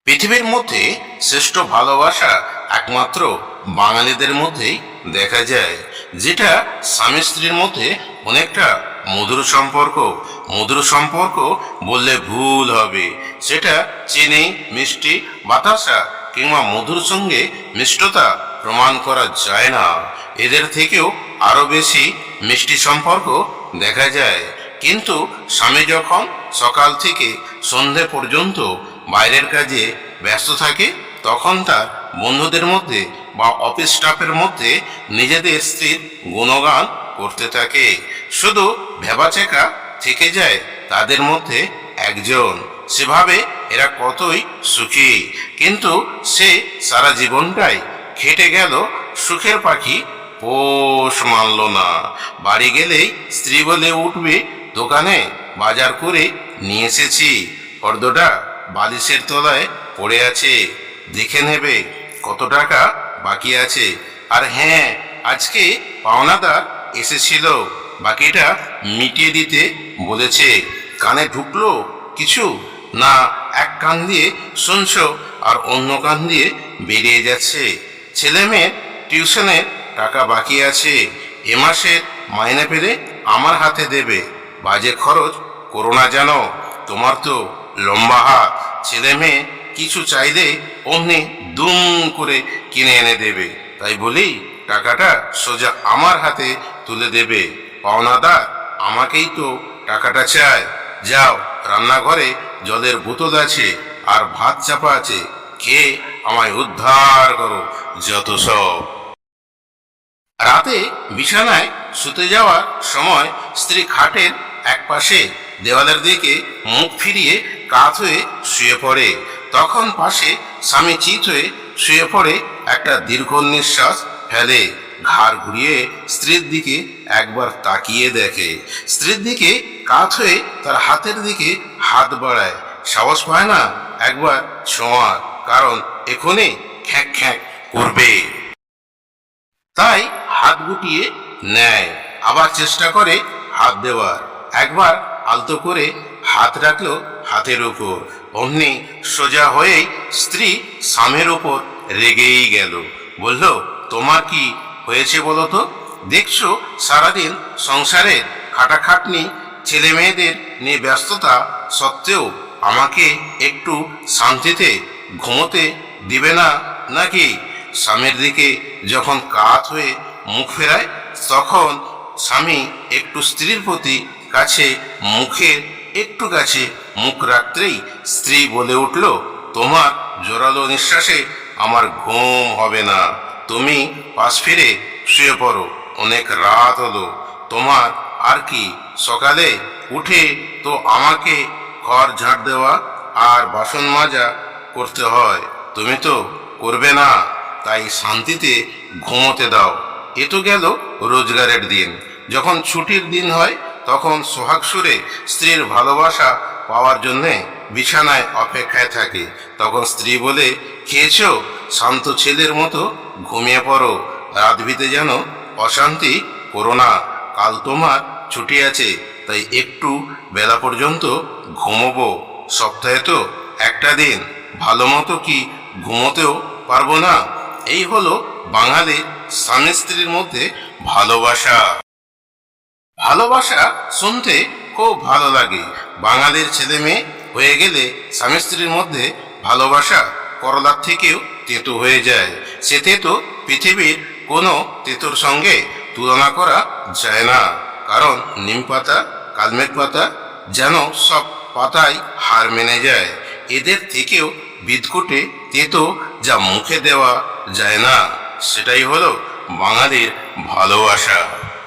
পৃথিবীর মধ্যে শ্রেষ্ঠ ভালোবাসা একমাত্র বাঙালিদের মধ্যেই দেখা যায়, যেটা স্বামী স্ত্রীর মধ্যে অনেকটা মধুর সম্পর্ক বললে ভুল হবে। সেটা চিনি, মিষ্টি, বাতাসা কিংবা মধুর সঙ্গে মিষ্টতা প্রমাণ করা যায় না। এদের থেকেও আরো বেশি মিষ্টি সম্পর্ক দেখা যায়। কিন্তু স্বামী যখন সকাল থেকে সন্ধে পর্যন্ত বাইরের কাজে ব্যস্ত থাকে, তখন তার বন্ধুদের মধ্যে বা অফিস স্টাফের মধ্যে নিজেদের স্ত্রীর গুণগান করতে থাকে। শুধু ভেবাচেকা থেকে যায় তাদের মধ্যে একজন। সেভাবে এরা কতই সুখী। কিন্তু সে সারা জীবনটাই খেটে গেল সুখের পাখি, পোষ মানল না। বাড়ি গেলেই স্ত্রী বলে উঠবে, দোকানে বাজার করে নিয়ে এসেছি, ফর্দটা বালিশের তলায় পড়ে আছে, দেখে নেবে কত টাকা বাকি আছে। আর হ্যাঁ, আজকে পাওনাদার এসেছিল, বাকিটা মিটিয়ে দিতে বলেছে। কানে ঢুকলো কিছু না, এক কান দিয়ে শুনছো আর অন্য কান দিয়ে বেরিয়ে যাচ্ছে। ছেলে মেয়ের টিউশনের টাকা বাকি আছে, এ মাসের মাইনে পেলে আমার হাতে দেবে, বাজে খরচ করো না জানো, তোমার তো লম্বা হাত। ছেলে মেয়ে কিছু চাইলে অমনি দুম করে কিনে এনে দেবে, তাই বলি টাকাটা সোজা আমার হাতে তুলে দেবে। পাওনাদার আমাকেই তো টাকাটা চায়। যাও, রান্নাঘরে জলের বোতল আছে আর ভাত চাপা আছে, খেয়ে আমায় উদ্ধার করো যত সব। রাতে বিছানায় শুতে যাওয়ার সময় স্ত্রী খাটের এক পাশে দেওয়ালের দিকে মুখ ফিরিয়ে কাত হয়ে শুয়ে পড়ে। তখন পাশে স্বামী চিত হয়ে শুয়ে পড়ে, একটা দীর্ঘ নিঃশ্বাস ফেলে, ঘাড় ঘুরিয়ে স্ত্রীর দিকে একবার তাকিয়ে দেখে। স্ত্রীর দিকে কাত হয়ে তার হাতের দিকে হাত বাড়ায়, সাহস পায় না একবার ছোঁয়ার, কারণ এখনই খ্যাঁক খ্যাঁক করবে। তাই হাত গুটিয়ে নেয়, আবার চেষ্টা করে হাত দেওয়ার। একবার আলতো করে হাত রাখলো হাতের উপর, অমনি সোজা হয়েই স্ত্রী স্বামীর উপর রেগেই গেল। বলল, তোমার কি হয়েছে বলো তো? দেখছো সারাদিন সংসারে খাটাখাটনি, ছেলে মেয়েদের নিয়ে ব্যস্ততা সত্ত্বেও আমাকে একটু শান্তিতে ঘুমোতে দিবে না নাকি? স্বামীর দিকে যখন কাত হয়ে মুখ ফেরায়, তখন স্বামী একটু স্ত্রীর প্রতি কাছে, মুখের একটু কাছে মুখ রাখতেই স্ত্রী বলে উঠল, তোমার জোরালো নিঃশ্বাসে আমার ঘুম হবে না, তুমি পাশ ফিরে শুয়ে পড়ো, অনেক রাত হলো। তোমার আর কি সকালে উঠে তো আমাকে ঘর ঝাড় দেওয়া আর বাসন মাজা করতে হয়, তুমি তো করবে না, তাই শান্তিতে ঘুমোতে দাও। এ তো গেল রোজগারের দিন। যখন ছুটির দিন হয়, তখন সোহাগ সুরে স্ত্রীর ভালোবাসা পাওয়ার জন্যে বিছানায় অপেক্ষায় থাকে। তখন স্ত্রী বলে, খেয়েছো? শান্ত ছেলের মতো ঘুমিয়ে পড়ো, রাত ভিতে যেন অশান্তি করো না, কাল তোমার ছুটি আছে, তাই একটু বেলা পর্যন্ত ঘুমোবো। সপ্তাহে তো একটা দিন, ভালো মতো কি ঘুমোতেও পারবো না? এই হলো বাঙালির স্বামী স্ত্রীর মধ্যে ভালোবাসা। ভালোবাসা শুনতে খুব ভালো লাগে। বাঙালির ছেলে মেয়ে হয়ে গেলে স্বামী স্ত্রীর মধ্যে ভালোবাসা করলার থেকেও তেতো হয়ে যায়। সে তেতো পৃথিবীর কোনো তেতোর সঙ্গে তুলনা করা যায় না, কারণ নিম পাতা, কালমেঘ পাতা যেন সব পাতায় হার মেনে যায়। এদের থেকেও বিদঘুটে তেতো যা মুখে দেওয়া যায় না, সেটাই হলো বাঙালির ভালোবাসা।